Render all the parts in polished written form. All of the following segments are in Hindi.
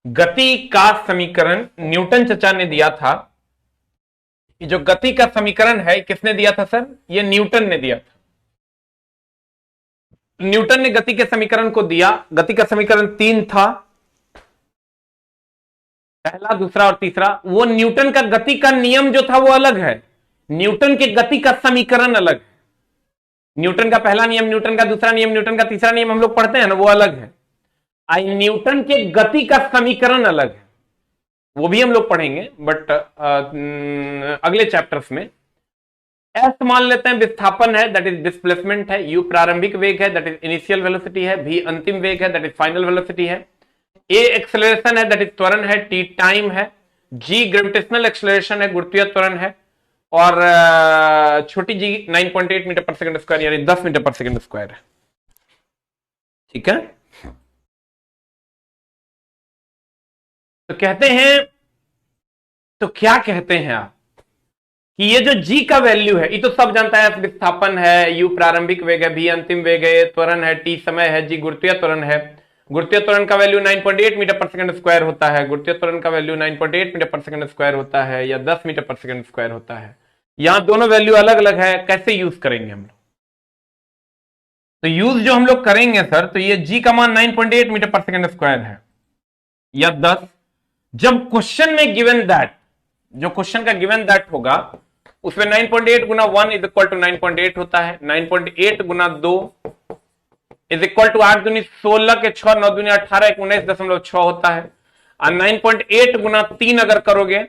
गति का समीकरण न्यूटन चचा ने दिया था। ये जो गति का समीकरण है किसने दिया था सर? ये न्यूटन ने दिया था। न्यूटन ने गति के समीकरण को दिया। गति का समीकरण 3 था, पहला, दूसरा और तीसरा। वो न्यूटन का गति का नियम जो था वो अलग है, न्यूटन के गति का समीकरण अलग है। न्यूटन का पहला नियम, न्यूटन का दूसरा नियम, न्यूटन का तीसरा नियम हम लोग पढ़ते हैं ना, वो अलग है। आई न्यूटन के गति का समीकरण अलग है, वो भी हम लोग पढ़ेंगे बट अगले चैप्टर्स में। एस मान लेते हैं विस्थापन है, दैट इज डिस्प्लेसमेंट है। यू प्रारंभिक वेग है, दैट इज इनिशियल वेलोसिटी है। भी अंतिम वेग है, दैट इज फाइनल वेलोसिटी है। ए एक्सेलरेशन है, दैट इज त्वरण है। टी टाइम है। जी ग्रेविटेशनल एक्सेलरेशन है, गुरुत्वीय त्वरण है। और छोटी जी 9.8 मीटर पर सेकंड स्क्वायर यानी 10 मीटर पर सेकंड स्क्वायर है। ठीक है, तो कहते हैं, तो क्या कहते हैं आप कि ये जो g का वैल्यू है, ये तो सब जानता है, विस्थापन है, u प्रारंभिक वेग है, v अंतिम वेग है, त्वरण है, t समय है, g गुरुत्वीय त्वरण है। गुरुत्वीय त्वरण का वैल्यू 9.8 मीटर पर सेकंड स्क्वायर होता है। गुरुत्वीय त्वरण का वैल्यू 9.8 मीटर पर सेकंड स्क्वायर होता है या 10 मीटर पर सेकंड स्क्वायर होता है। यहां दोनों वैल्यू अलग अलग है, कैसे यूज करेंगे हम लोग? तो यूज जो हम लोग करेंगे सर, तो ये g का मान 9.8 मीटर पर सेकंड स्क्वायर है या 10। जब क्वेश्चन में गिवन दैट, जो क्वेश्चन का गिवन दैट होगा उसमें 9.8 गुना 1 इज इक्वल टू 9.8 होता है। 9.8 गुना 2 इज इक्वल टू 8 दूनी 16 के 6, 9 दूनी 18, 19.6 होता है। और 9.8 गुना 3 अगर करोगे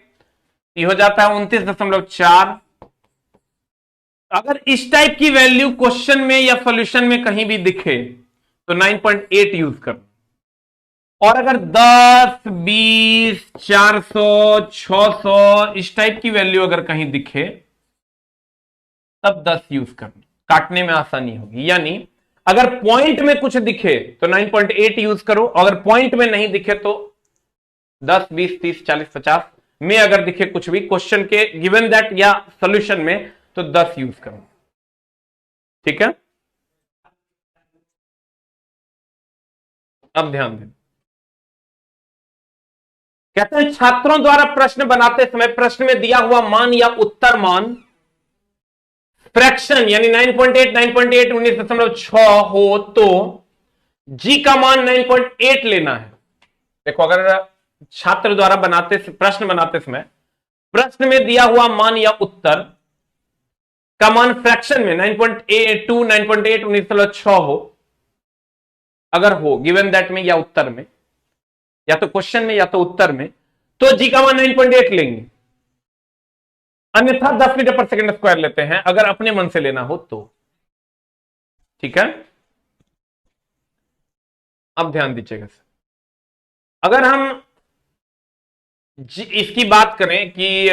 ये हो जाता है 29.4। अगर इस टाइप की वैल्यू क्वेश्चन में या सॉल्यूशन में कहीं भी दिखे तो 9.8 यूज करो। और अगर 10, 20, 400, 600 इस टाइप की वैल्यू अगर कहीं दिखे तब 10 यूज करना, काटने में आसानी होगी। यानी अगर पॉइंट में कुछ दिखे तो 9.8 यूज करो, अगर पॉइंट में नहीं दिखे तो 10, 20, 30, 40, 50 में अगर दिखे कुछ भी क्वेश्चन के गिवन दैट या सॉल्यूशन में तो 10 यूज करो। ठीक है, अब ध्यान दें। कहते हैं छात्रों द्वारा प्रश्न बनाते समय प्रश्न में दिया हुआ मान या उत्तर मान फ्रैक्शन यानी 9.8, 9.8, 19.6 हो तो जी का मान 9.8 लेना है। देखो, अगर छात्र द्वारा प्रश्न बनाते समय प्रश्न में दिया हुआ मान या उत्तर का मान फ्रैक्शन में 9.2, 9.8, 19.6 हो, अगर हो गिवन दैट में या उत्तर में, या तो क्वेश्चन में या तो उत्तर में, तो जी का मान 9.8 लेंगे। अन्यथा 10 मीटर पर सेकंड स्क्वायर लेते हैं अगर अपने मन से लेना हो तो। ठीक है, अब ध्यान दीजिएगा सर। अगर हम इसकी बात करें कि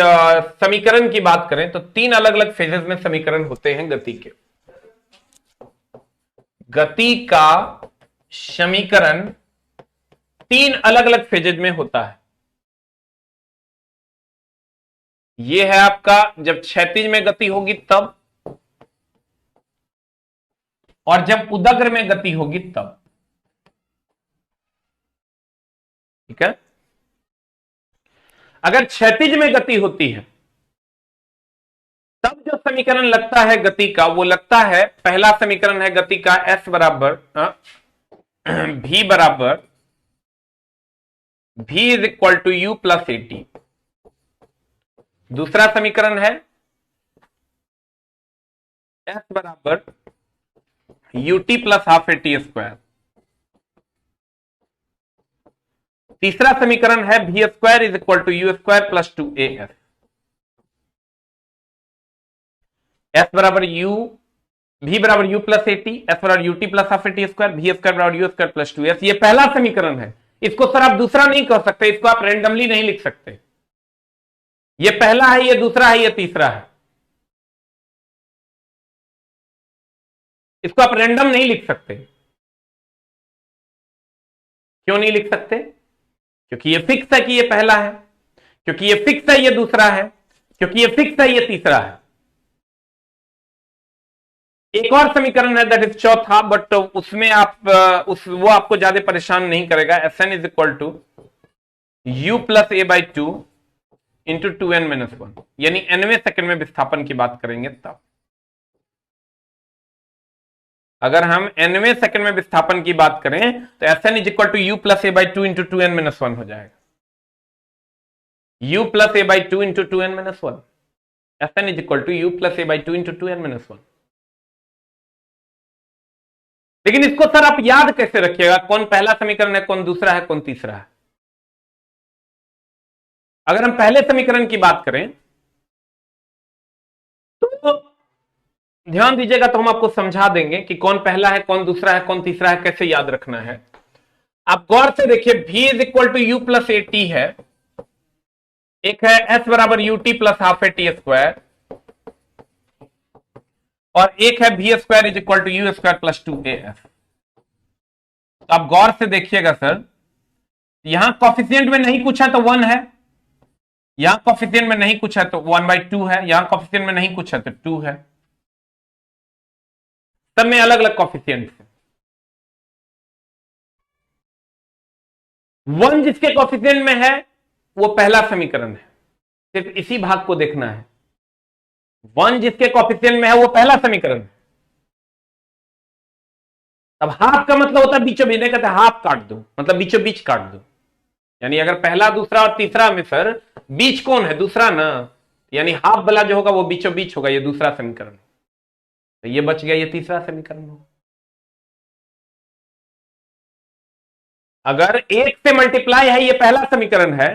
समीकरण की बात करें तो 3 अलग अलग फेजेस में समीकरण होते हैं गति के। गति का समीकरण 3 अलग अलग फेजेज में होता है। यह है आपका जब क्षैतिज में गति होगी तब, और जब उदग्र में गति होगी तब। ठीक है, अगर क्षैतिज में गति होती है तब जो समीकरण लगता है गति का, वो लगता है, पहला समीकरण है गति का S बराबर V बराबर V is equal to U plus AT। दूसरा समीकरण है S बराबर UT plus half AT square. तीसरा समीकरण है V square is equal to U square plus 2AS। S बराबर U, V बराबर U प्लस AT, S बराबर UT plus half AT square, V square बराबर U स्क्वायर प्लस 2S। ये पहला समीकरण है। इसको सर आप दूसरा नहीं कह सकते, इसको आप रेंडमली नहीं लिख सकते। ये पहला है, ये दूसरा है, ये तीसरा है। इसको आप रैंडम नहीं लिख सकते। क्यों नहीं लिख सकते? क्योंकि ये फिक्स है कि ये पहला है, क्योंकि ये फिक्स है ये दूसरा है, क्योंकि ये फिक्स है ये तीसरा है। एक और समीकरण है दैट इज चौथा, बट उसमें आप वो आपको ज्यादा परेशान नहीं करेगा। Sn is equal to u plus A by two into 2n-1, यानी nवें सेकंड में विस्थापन की बात करेंगे तब। अगर हम nवें सेकंड में विस्थापन की बात करें तो Sn is equal to you plus A by two into 2n-1 हो जाएगा। u plus A by two into 2n-1, Sn is equal to you plus A by two into 2n-1। लेकिन इसको सर आप याद कैसे रखिएगा, कौन पहला समीकरण है, कौन दूसरा है, कौन तीसरा है? अगर हम पहले समीकरण की बात करें तो ध्यान दीजिएगा, तो हम आपको समझा देंगे कि कौन पहला है, कौन दूसरा है, कौन तीसरा है, कैसे याद रखना है। आप गौर से देखिए, v is equal to you plus A T है, एक है s बराबर U T plus half A T square, और एक है v square is equal to you square plus two A F. तो आप गौर से देखिएगा सर, यहां कॉफिशिएंट में नहीं कुछ है तो 1 है, यहां कॉफिशिएंट में नहीं कुछ है तो 1/2 है, यहां कॉफिशिएंट में नहीं कुछ है तो 2 है, सब में अलग अलग कॉफिशिएंट है। 1 जिसके कॉफिशिएंट में है वो पहला समीकरण है, सिर्फ इसी भाग को देखना है। 1 जिसके कॉफिशिएंट में है वो पहला समीकरण है। अब हाफ का मतलब होता है बीचों बीच, नहीं कहते हाफ काट दो, मतलब बीचों बीच काट दो, यानी अगर पहला दूसरा और तीसरा में सर बीच कौन है, दूसरा ना, यानी हाफ वाला जो होगा वो बीचों बीच होगा, ये दूसरा समीकरण। तो ये बच गया, ये तीसरा समीकरण होगा। अगर एक से मल्टीप्लाई है, ये पहला समीकरण है,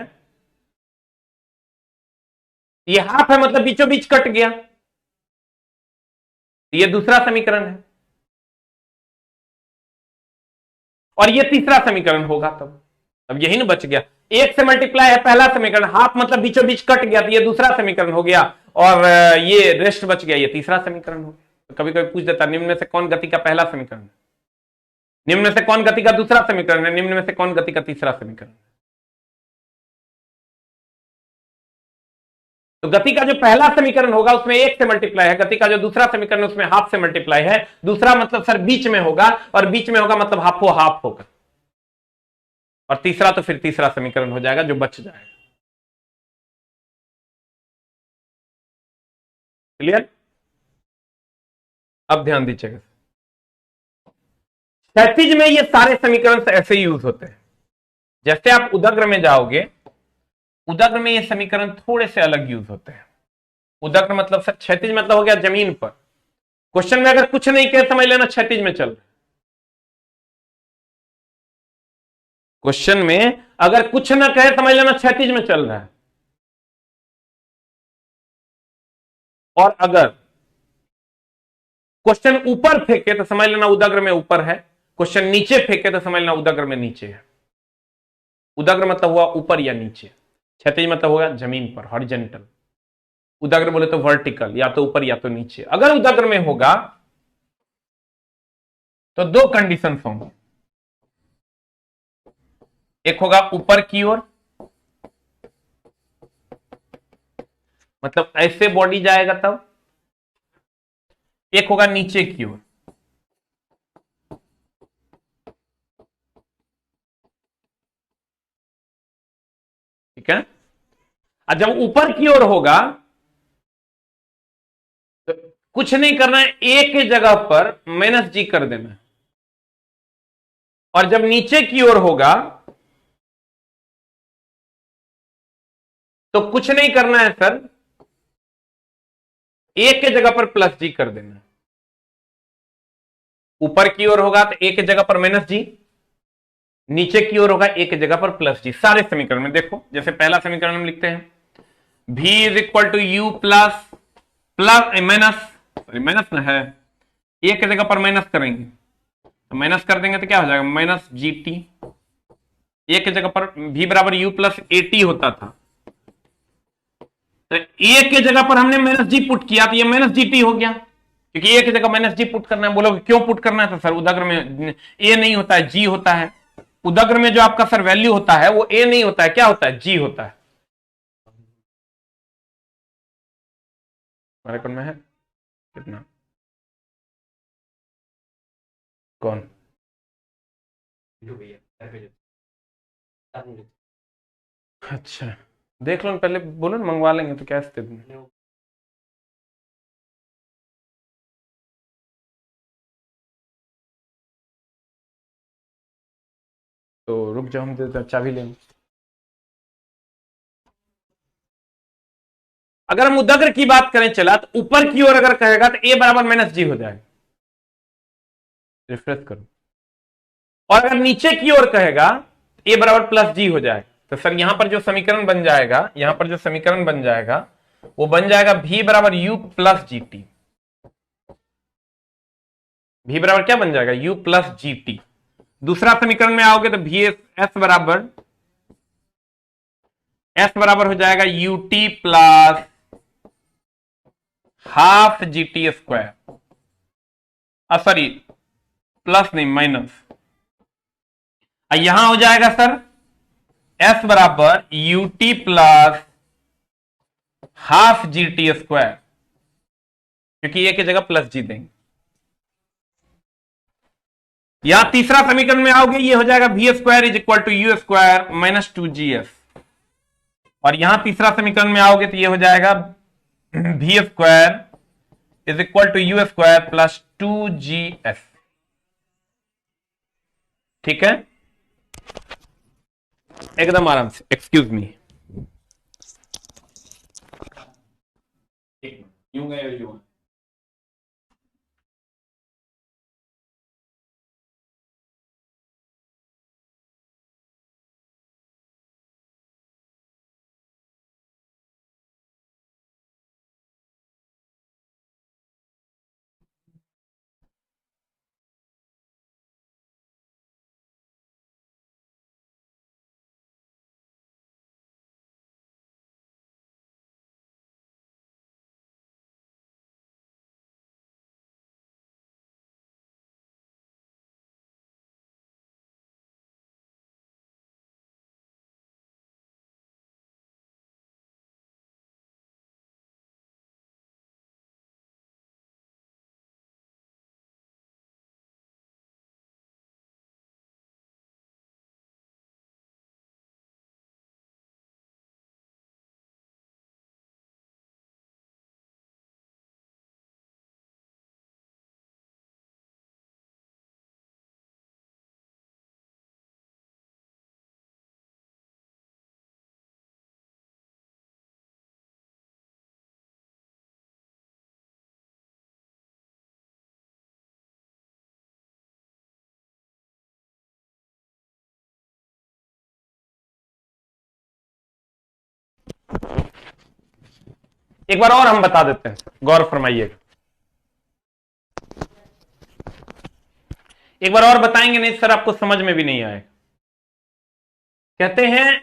ये हाफ है मतलब बीचों बीच कट गया, ये दूसरा समीकरण है, और ये तीसरा समीकरण होगा। तब अब यही ना बच गया, एक से मल्टीप्लाई है पहला समीकरण, हाफ मतलब बीचों बीच कट गया, तो ये दूसरा समीकरण हो गया, और ये रेस्ट बच गया, ये तीसरा समीकरण हो गया। तो कभी कभी पूछ देता निम्न में से कौन गति का पहला समीकरण है, निम्न में से कौन गति का दूसरा समीकरण है, निम्न में से कौन गति का तीसरा समीकरण है। तो गति का जो पहला समीकरण होगा उसमें एक से मल्टीप्लाई है, गति का जो दूसरा समीकरण है उसमें हाफ से मल्टीप्लाई है, दूसरा मतलब सर बीच में होगा, और बीच में होगा मतलब हाफो हाफ होगा, और तीसरा तो फिर तीसरा समीकरण हो जाएगा जो बच जाएगा। क्लियर? अब ध्यान दीजिएगा, क्षैतिज में ये सारे समीकरण ऐसे यूज होते हैं। जैसे आप उदग्र में जाओगे, उदग्र में ये समीकरण थोड़े से अलग यूज होते हैं। उदग्र मतलब सर क्षैतिज मतलब हो गया जमीन पर, क्वेश्चन में अगर कुछ नहीं कहे समझ लेना क्षैतिज में चल रहा है। क्वेश्चन में अगर कुछ ना कहे समझ लेना क्षैतिज में चल रहा है, और अगर क्वेश्चन ऊपर फेंके तो समझ लेना उदग्र में ऊपर है, क्वेश्चन नीचे फेंके तो समझ लेना उदग्र में नीचे है। उदग्र मतलब हुआ ऊपर या नीचे, क्षैतिज मतलब होगा जमीन पर, हॉरिजॉन्टल। उदग्र बोले तो वर्टिकल, या तो ऊपर या तो नीचे। अगर उदग्र में होगा तो दो कंडीशंस होंगी, एक होगा ऊपर की ओर, मतलब ऐसे बॉडी जाएगा तब, एक होगा नीचे की ओर। ठीक है, और जब ऊपर की ओर होगा तो कुछ नहीं करना है, एक जगह पर -g कर देना है, और जब नीचे की ओर होगा तो कुछ नहीं करना है सर, एक के जगह पर +g कर देना है। ऊपर की ओर होगा तो एक जगह पर -g, नीचे की ओर होगा एक जगह पर +g। सारे समीकरण में देखो, जैसे पहला समीकरण हम लिखते हैं v is equal to you plus minus ना है, एक जगह पर माइनस करेंगे तो माइनस कर देंगे तो क्या हो जाएगा -gt। एक जगह पर v बराबर u प्लस AT होता था, तो एक के जगह पर हमने -g पुट किया तो ये -gt हो गया, क्योंकि एक जगह -g पुट करना है। बोलोगे क्यों पुट करना है? तो सर उदग्र में a नहीं होता है, g होता है। उदग्र में जो आपका सर वैल्यू होता है वो a नहीं होता है, क्या होता है? g होता है। हमारे कौन में है कितना? कौन? अच्छा देख लो ना, पहले बोलो ना मंगवा लेंगे तो क्या स्थिति में। तो रुक जाओ, हम चाबी लेंगे। अगर हम उदग्र की बात करें चला, तो ऊपर की ओर अगर कहेगा तो ए बराबर माइनस जी हो जाएगा। रिफ्रेश करो। और अगर नीचे की ओर कहेगा ए बराबर प्लस जी हो जाएगा। तो सर यहां पर जो समीकरण बन जाएगा, यहां पर जो समीकरण बन जाएगा वो बन जाएगा भी बराबर यू प्लस जी टी। भी बराबर क्या बन जाएगा, यू प्लस जी टी। दूसरा समीकरण में आओगे तो भी एस बराबर हो जाएगा you T plus half g t square. Sorry, plus नहीं माइनस। यहां हो जाएगा सर एस बराबर U T plus half g t square, क्योंकि ए की जगह प्लस जी देंगे। यहां तीसरा समीकरण में आओगे, ये हो जाएगा V square is equal to you square minus two ji S. और यहां तीसरा समीकरण में आओगे तो ये हो जाएगा V square is equal to you square plus two ji S. ठीक है, एकदम आराम से। एक्सक्यूज मी, यूं गए यूं। एक बार और हम बता देते हैं, गौर फरमाइएगा। एक बार और बताएंगे, नहीं सर आपको समझ में भी नहीं आएगा। कहते हैं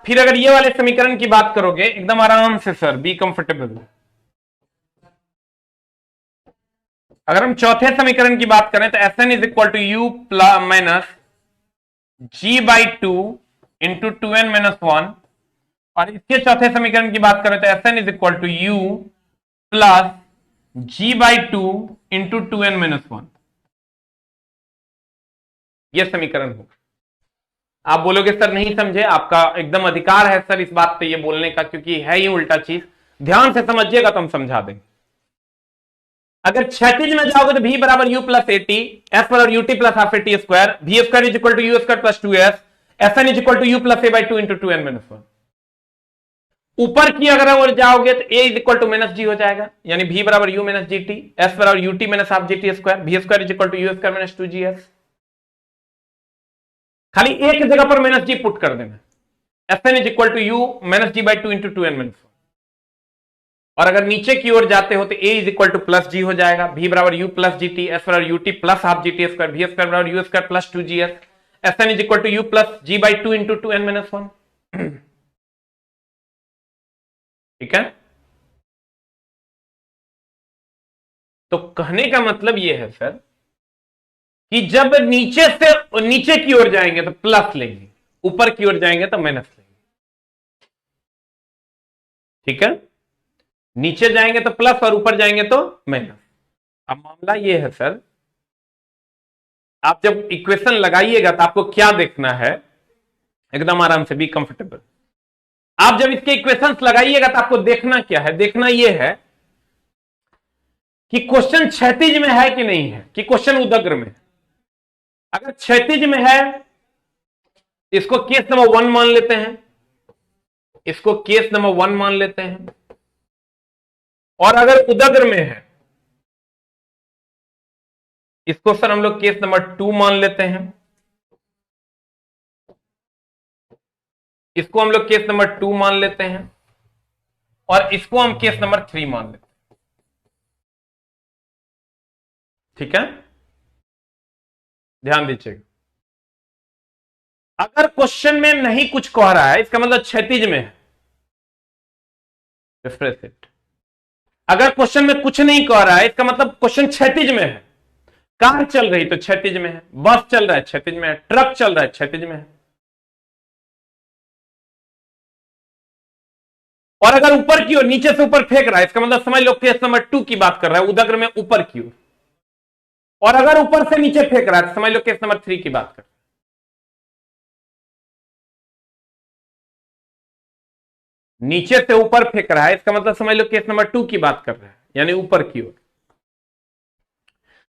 फिर अगर ये वाले समीकरण की बात करोगे एकदम आराम से सर, बी कंफर्टेबल। अगर हम चौथे समीकरण की बात करें तो S N is equal to you plus minus ji by two into two N minus one. और इसके चौथे समीकरण की बात करें तो S N is equal to you plus G by two into two N minus one. यह समीकरण होगा। आप बोलोगे सर नहीं समझे, आपका एकदम अधिकार है सर इस बात पे ये बोलने का, क्योंकि है ही उल्टा चीज। ध्यान से समझिएगा तो हम समझा देंगे। अगर क्षैतिज में जाओगे तो भी बराबर यू प्लस एटी, एस बराबर u t plus half a t square, v square is equal to you square plus two s, S N is equal to you plus A by two into two N minus one. ऊपर की अगर और जाओगे तो a is equal to minus g हो जाएगा, यानी भी बराबर u minus g t, s बराबर u t minus half g t square, v square is equal to you square minus two ji s. खाली एक जगह पर माइनस जी पुट कर देना, s N is equal to u minus ji by two into two N minus one. और अगर नीचे की ओर जाते हो तो a is equal to plus g हो जाएगा, भी बराबर u plus g t, s बराबर u t plus half g t square, v square बराबर u square plus two ji S, S N is equal to you plus G by two into two N minus one. ठीक है, तो कहने का मतलब यह है सर कि जब नीचे से नीचे की ओर जाएंगे तो प्लस लेंगे, ऊपर की ओर जाएंगे तो माइनस लेंगे। ठीक है, नीचे जाएंगे तो प्लस और ऊपर जाएंगे तो माइनस। अब मामला यह है सर, आप जब इक्वेशन लगाइएगा तो आपको क्या देखना है, एकदम आराम से, बी कंफर्टेबल। आप जब इसके इक्वेशंस लगाइएगा तो आपको देखना क्या है, देखना यह है कि क्वेश्चन क्षैतिज में है कि नहीं है, कि क्वेश्चन उदग्र में। अगर क्षैतिज में है इसको केस नंबर 1 मान लेते हैं, इसको केस नंबर 1 मान लेते हैं। और अगर उदग्र में है इसको सर हम लोग केस नंबर 2 मान लेते हैं, इसको हम लोग केस नंबर 2 मान लेते हैं, और इसको हम केस नंबर 3 मान लेते हैं। ठीक है, ध्यान दीजिएगा। अगर क्वेश्चन में नहीं कुछ कह रहा है इसका मतलब क्षैतिज में है, रिफ्रेश इट। अगर क्वेश्चन में कुछ नहीं कह रहा है इसका मतलब क्वेश्चन क्षैतिज में है। कार चल रही तो क्षैतिज में है, बस चल रहा है क्षैतिज में है, ट्रक चल रहा है क्षैतिज में है। और अगर ऊपर की ओर नीचे से ऊपर फेंक रहा है इसका मतलब समझ लो केस नंबर 2 की बात कर रहा है, उदग्र में ऊपर की ओर। और अगर ऊपर से नीचे फेंक रहा है तो समझ लो केस नंबर 3 की बात कर रहा है। नीचे से ऊपर फेंक रहा है इसका मतलब समझ लो केस नंबर 2 की बात कर रहा है, यानी ऊपर की ओर।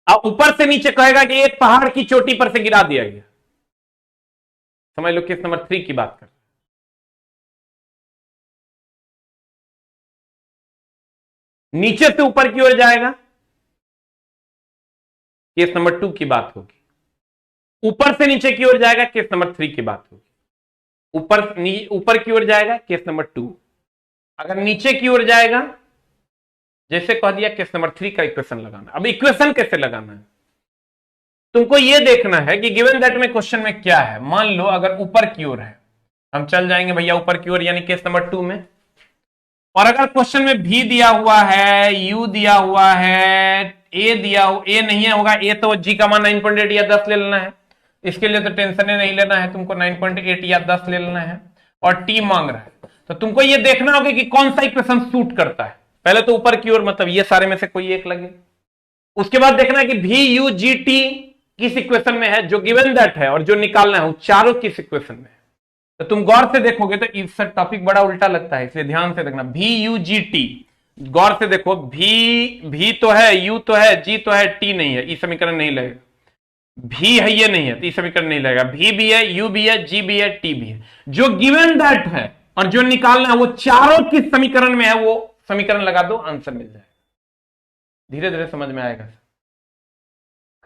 अब ऊपर से नीचे कहेगा कि एक पहाड़ की चोटी पर से गिरा दिया गया, समझ लो केस नंबर 3 की बात कर रहा है। नीचे से ऊपर की ओर जाएगा केस नंबर 2 की बात होगी, ऊपर से नीचे की ओर जाएगा केस नंबर 3 की बात होगी। ऊपर की ओर जाएगा केस नंबर 2, अगर नीचे की ओर जाएगा जैसे कह दिया केस नंबर 3 का इक्वेशन लगाना। अब इक्वेशन कैसे लगाना है, तुमको यह देखना है कि गिवन दैट में क्वेश्चन में क्या है। मान लो अगर ऊपर की ओर है, हम चल जाएंगे भैया ऊपर की ओर यानी केस नंबर 2 में। और अगर क्वेश्चन में भी दिया हुआ है, यू दिया हुआ है, ए ए नहीं है होगा ए, तो जी का मान 9.8 या 10 ले लेना है। इसके लिए तो टेंशन नहीं लेना है, तुमको 9.8 या 10 ले लेना है। और टी मांग रहा है तो तुमको ये देखना होगा कि कौन सा इक्वेशन सूट करता है। पहले तो ऊपर की ओर मतलब ये सारे में से कोई एक लगे। उसके बाद देखना है कि भी यू जी टी किस इक्वेशन में है, जो गिवन दैट है, और जो निकालना है वो चारों किस इक्वेशन में है। तो तुम गौर से देखोगे तो इससे टॉपिक बड़ा उल्टा लगता है, इसलिए ध्यान से देखना। भी यू जी टी, गौर से देखो, भी तो है, यू तो है, जी तो है, टी नहीं है, ई समीकरण नहीं लगेगा। भी है ये नहीं है तो ई समीकरण नहीं लगेगा। भी है, यू भी है, जी भी है, टी भी है। जो गिवन दैट है और जो निकालना है वो चारों किस समीकरण में है, वो समीकरण लगा दो, आंसर मिल जाएगा। धीरे धीरे समझ में आएगा।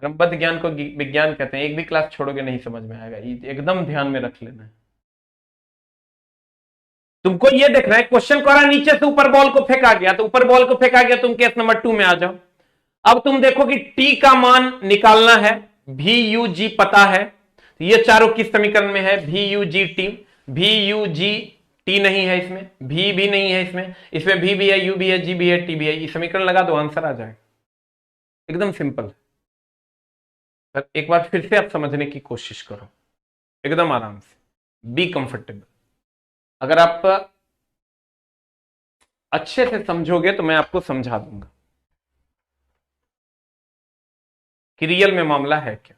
क्रमबद्ध ज्ञान को विज्ञान कहते हैं, एक भी क्लास छोड़ोगे नहीं समझ में आएगा, एकदम ध्यान में रख लेना है। तुमको ये देखना है क्वेश्चन को रहा नीचे से ऊपर बॉल को फेंका गया, तो ऊपर बॉल को फेंका गया, तुम केस नंबर 2 में आ जाओ। अब तुम देखो कि टी का मान निकालना है, भी यू जी पता है, तो ये चारों किस समीकरण में है, भी यू जी टी। भी यू जी टी नहीं है इसमें, भी नहीं है इसमें, इसमें भी है, यू भी है, जी भी है, टी भी है। ये समीकरण लगा दो, आंसर आ जाएगा। एकदम सिंपल। एक बार फिर से आप समझने की कोशिश करो, एकदम आराम से, बी कंफर्टेबल। अगर आप अच्छे से समझोगे तो मैं आपको समझा दूंगा कि रियल में मामला है क्या,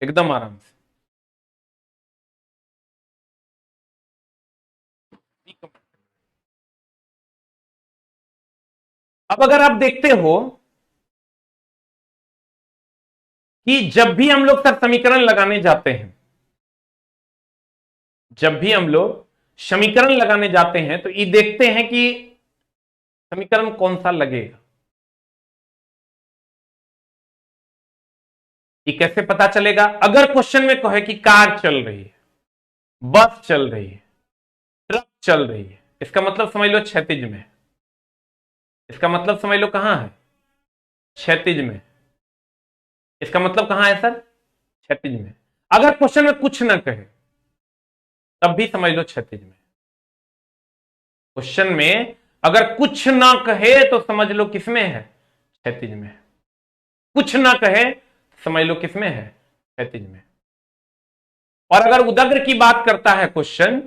एकदम आराम से। अब अगर आप देखते हो कि जब भी हम लोग सर समीकरण लगाने जाते हैं, जब भी हम लोग समीकरण लगाने जाते हैं तो ये देखते हैं कि समीकरण कौन सा लगेगा। ये कैसे पता चलेगा? अगर क्वेश्चन में कहे कि कार चल रही है, बस चल रही है, ट्रक चल रही है, इसका मतलब समझ लो क्षैतिज में। इसका मतलब समझ लो कहां है, क्षैतिज में। इसका मतलब कहां है सर, क्षैतिज में। अगर क्वेश्चन में कुछ ना कहे तब भी समझ लो क्षैतिज में। क्वेश्चन में अगर कुछ ना कहे तो समझ लो किसमें है, क्षैतिज में। कुछ ना कहे समझ लो किसमें है, क्षैतिज में। और अगर उदग्र की बात करता है क्वेश्चन,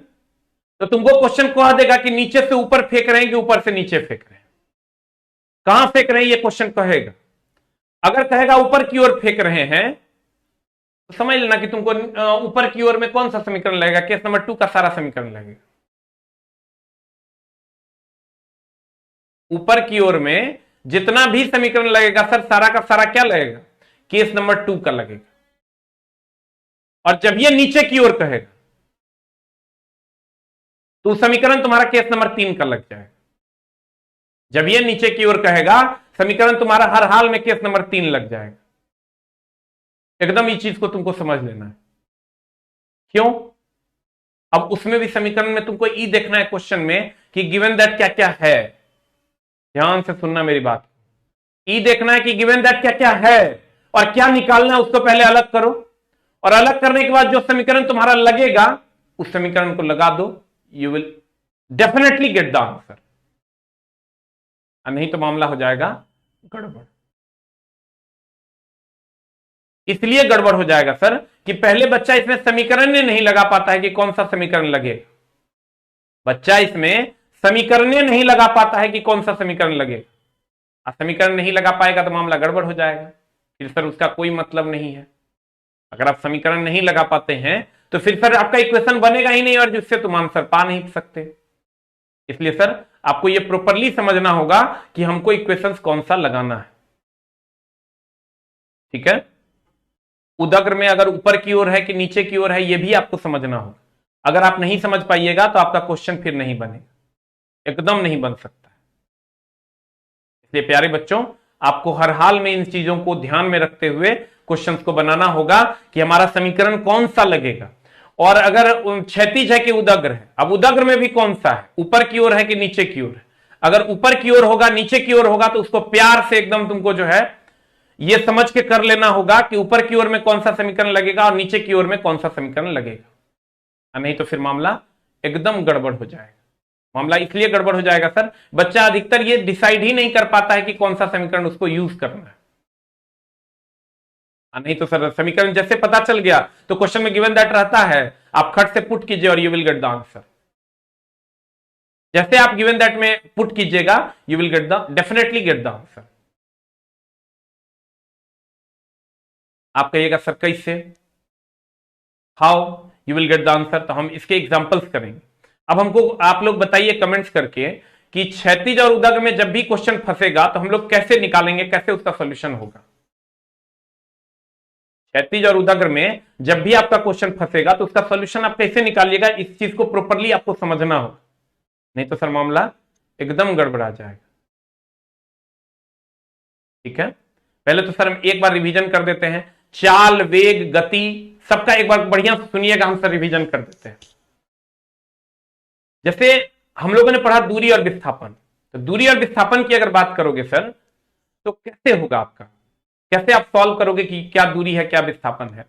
तो तुमको क्वेश्चन कह देगा कि नीचे से ऊपर फेंक रहे हैं कि ऊपर से नीचे फेंक रहे हैं, कहां फेंक रहे हैं, ये क्वेश्चन कहेगा। अगर कहेगा ऊपर की ओर फेंक रहे हैं तो समझ लेना कि तुमको ऊपर की ओर में कौन सा समीकरण लगेगा, केस नंबर 2 का सारा समीकरण लगेगा। ऊपर की ओर में जितना भी समीकरण लगेगा सर, सारा का सारा क्या लगेगा, केस नंबर 2 का लगेगा। और जब ये नीचे की ओर कहेगा तो समीकरण तुम्हारा केस नंबर 3 का लग जाएगा। जब ये नीचे की ओर कहेगा समीकरण तुम्हारा हर हाल में केस नंबर 3 लग जाएगा। एकदम ये चीज को तुमको समझ लेना है। क्यों? अब उसमें भी समीकरण में तुमको ई देखना है क्वेश्चन में कि गिवन दैट क्या क्या है। ध्यान से सुनना मेरी बात। ई देखना है कि गिवन दैट क्या क्या है और क्या निकालना है, उसको पहले अलग करो। और अलग करने के बाद जो समीकरण तुम्हारा लगेगा उस समीकरण को लगा दो, you will definitely get the answer. नहीं तो मामला हो जाएगा गड़बड़। इसलिए गड़बड़ हो जाएगा सर कि पहले बच्चा इसमें समीकरण नहीं लगा पाता है कि कौन सा समीकरण लगेगा। बच्चा इसमें समीकरण नहीं लगा पाता है कि कौन सा समीकरण लगेगा। समीकरण नहीं लगा पाएगा तो मामला गड़बड़ हो जाएगा, फिर सर उसका कोई मतलब नहीं है। अगर आप समीकरण नहीं लगा पाते हैं तो फिर सर आपका इक्वेशन बनेगा ही नहीं और जिससे तुम आंसर पा नहीं सकते। इसलिए सर आपको यह प्रॉपरली समझना होगा कि हमको इक्वेशंस कौन सा लगाना है। ठीक है, उदग्र में अगर ऊपर की ओर है कि नीचे की ओर है यह भी आपको समझना होगा। अगर आप नहीं समझ पाइएगा तो आपका क्वेश्चन फिर नहीं बनेगा, एकदम नहीं बन सकता। इसलिए प्यारे बच्चों, आपको हर हाल में इन चीजों को ध्यान में रखते हुए क्वेश्चंस को बनाना होगा कि हमारा समीकरण कौन सा लगेगा। और अगर क्षैतिज है कि उदग्र है, अब उदग्र में भी कौन सा है, ऊपर की ओर है कि नीचे की ओर है। अगर ऊपर की ओर होगा नीचे की ओर होगा तो उसको प्यार से एकदम तुमको जो है ये समझ के कर लेना होगा कि ऊपर की ओर में कौन सा समीकरण लगेगा और नीचे की ओर में कौन सा समीकरण लगेगा। नहीं तो फिर मामला एकदम गड़बड़ हो जाएगा। मामला इसलिए गड़बड़ हो जाएगा सर, बच्चा अधिकतर ये डिसाइड ही नहीं कर पाता है कि कौन सा समीकरण उसको यूज करना है। नहीं तो सर समीकरण जैसे पता चल गया तो क्वेश्चन में गिवन दैट रहता है, आप खट से पुट कीजिए और you will get the answer. जैसे आप गिवन दैट में पुट कीजिएगा you will get the, definitely get the answer. आप कहिएगा सर कैसे, how you will get the answer, तो हम इसके एग्जांपल्स करेंगे। अब हमको आप लोग बताइए कमेंट्स करके कि क्षैतिज और उदग्र में जब भी क्वेश्चन फंसेगा तो हम लोग कैसे निकालेंगे, कैसे उसका सॉल्यूशन होगा। क्षैतिज और उदग्र में जब भी आपका क्वेश्चन फंसेगा तो उसका सॉल्यूशन आप कैसे निकालिएगा, इस चीज को प्रॉपरली आपको समझना होगा। नहीं तो सर मामला एकदम गड़बड़ा जाएगा। ठीक है, पहले तो सर हम एक बार रिवीजन कर देते हैं। चाल, वेग, गति सबका एक बार बढ़िया सुनिएगा, हम सर रिवीजन कर देते हैं। जैसे हम लोगों ने पढ़ा दूरी और विस्थापन, तो दूरी और विस्थापन की अगर बात करोगे सर तो कैसे होगा आपका, कैसे आप सॉल्व करोगे कि क्या दूरी है क्या विस्थापन है।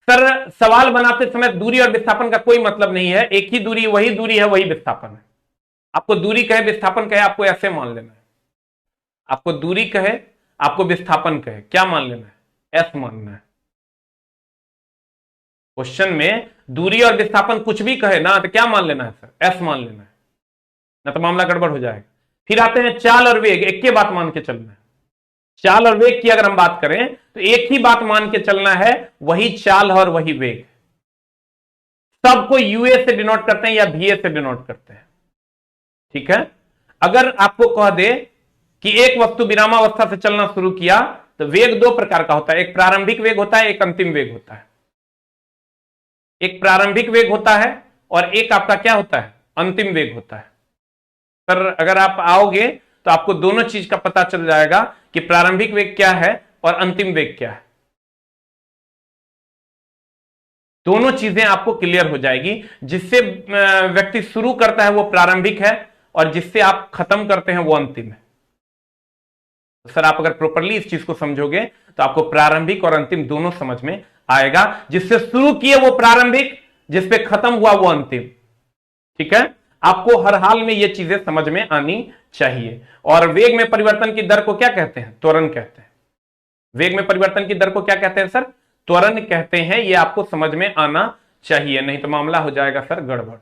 सर सवाल बनाते समय दूरी और विस्थापन का कोई मतलब नहीं है, एक ही दूरी, वही दूरी है, वही विस्थापन है। आपको दूरी कहे विस्थापन कहे आपको ऐसे मान लेना है। आपको दूरी कहे आपको विस्थापन कहे क्या मान लेना है, एस मानना है। क्वेश्चन में दूरी और विस्थापन कुछ भी कहे ना तो क्या मान लेना है सर, एस मान लेना है, ना तो मामला गड़बड़ हो जाएगा। फिर आते हैं चाल और वेग, एक के बात मान के चलना है। चाल और वेग की अगर हम बात करें तो एक ही बात मान के चलना है, वही चाल और वही वेग। सबको यूए से डिनोट करते हैं या वीए से डिनोट करते हैं। ठीक है, अगर आपको कह दे कि एक वस्तु विरामावस्था से चलना शुरू किया तो वेग दो प्रकार का होता है, एक प्रारंभिक वेग होता है, एक अंतिम वेग होता है। एक प्रारंभिक वेग होता है और एक आपका क्या होता है, अंतिम वेग होता है। सर अगर आप आओगे तो आपको दोनों चीज का पता चल जाएगा कि प्रारंभिक वेग क्या है और अंतिम वेग क्या है। दोनों चीजें आपको क्लियर हो जाएगी। जिससे व्यक्ति शुरू करता है वो प्रारंभिक है और जिससे आप खत्म करते हैं वो अंतिम है। तो सर आप अगर प्रॉपरली इस चीज को समझोगे तो आपको प्रारंभिक और अंतिम दोनों समझ में आएगा। जिससे शुरू किए वो प्रारंभिक, जिसपे खत्म हुआ वो अंतिम। ठीक है, आपको हर हाल में ये चीजें समझ में आनी चाहिए। और वेग में परिवर्तन की दर को क्या कहते हैं, त्वरण कहते हैं। वेग में परिवर्तन की दर को क्या कहते हैं सर, त्वरण कहते हैं। ये आपको समझ में आना चाहिए, नहीं तो मामला हो जाएगा सर गड़बड़।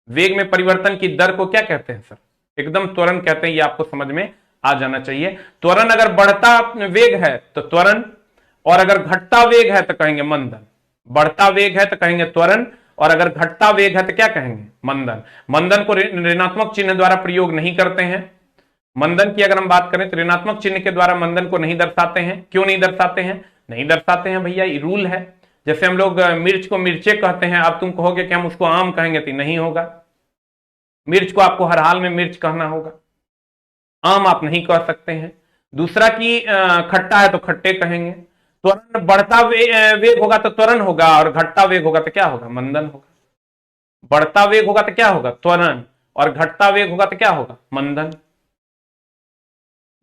वेग में परिवर्तन की दर को क्या कहते हैं सर, एकदम त्वरण कहते हैं। ये आपको समझ में आ जाना चाहिए। त्वरण अगर बढ़ता वेग है तो त्वरण, और अगर घटता वेग है तो कहेंगे मंदन। बढ़ता वेग है तो कहेंगे त्वरण, और अगर घटता वेग है तो क्या कहेंगे, मंदन। मंदन को ऋणात्मक चिन्ह द्वारा प्रयोग नहीं करते हैं, मंदन की अगर हम बात करें तो ऋणात्मक चिन्ह के द्वारा मंदन को नहीं दर्शाते हैं। क्यों नहीं दर्शाते हैं? नहीं दर्शाते हैं भैया, ये रूल है। जैसे हम लोग मिर्च को मिर्चे कहते हैं, अब तुम कहोगे कि हम उसको आम कहेंगे तो नहीं होगा। मिर्च को आपको हर हाल में मिर्च कहना होगा, आम आप नहीं कह सकते हैं। दूसरा कि खट्टा है तो खट्टे कहेंगे। त्वरण बढ़ता वेग होगा तो त्वरण होगा, और घटता वेग होगा तो क्या होगा? मंदन होगा। बढ़ता वेग होगा तो क्या होगा? त्वरण। और घटता वेग होगा तो क्या होगा? मंदन।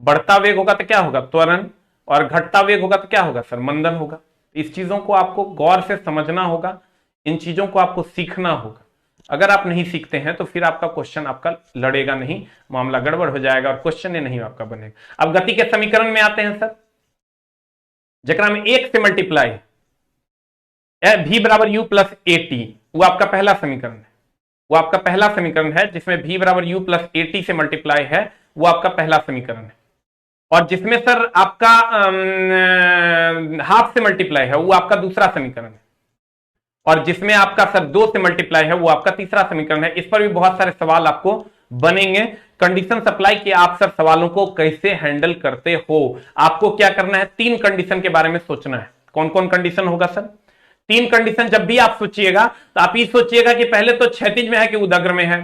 बढ़ता वेग होगा तो क्या होगा? त्वरण। और घटता वेग होगा तो क्या होगा सर? मंदन होगा। इस चीजों को आपको गौर से समझना होगा, इन चीजों को आपको सीखना होगा। अगर आप नहीं सीखते हैं तो फिर आपका क्वेश्चन आपका लड़ेगा नहीं, मामला गड़बड़ हो जाएगा और क्वेश्चन ही नहीं आपका बनेगा। अब गति के समीकरण में आते हैं सर, जकरा में एक से मल्टीप्लाई v बराबर यू प्लस ए टी, वो आपका पहला समीकरण है। वो आपका पहला समीकरण है जिसमें v बराबर यू प्लस ए टी से मल्टीप्लाई है, वो आपका पहला समीकरण है। और जिसमें सर आपका हाफ से मल्टीप्लाई है, वो आपका दूसरा समीकरण है। और जिसमें आपका सर 2 से मल्टीप्लाई है, वो आपका तीसरा समीकरण है। इस पर भी बहुत सारे सवाल आपको बनेंगे। कंडीशन सप्लाई कि आप सर सवालों को कैसे हैंडल करते हो। आपको क्या करना है? 3 कंडीशन के बारे में सोचना है। कौन कौन कंडीशन होगा सर? 3 कंडीशन जब भी आप सोचिएगा तो आप ये सोचिएगा कि पहले तो क्षैतिज में है कि उदग्र में है।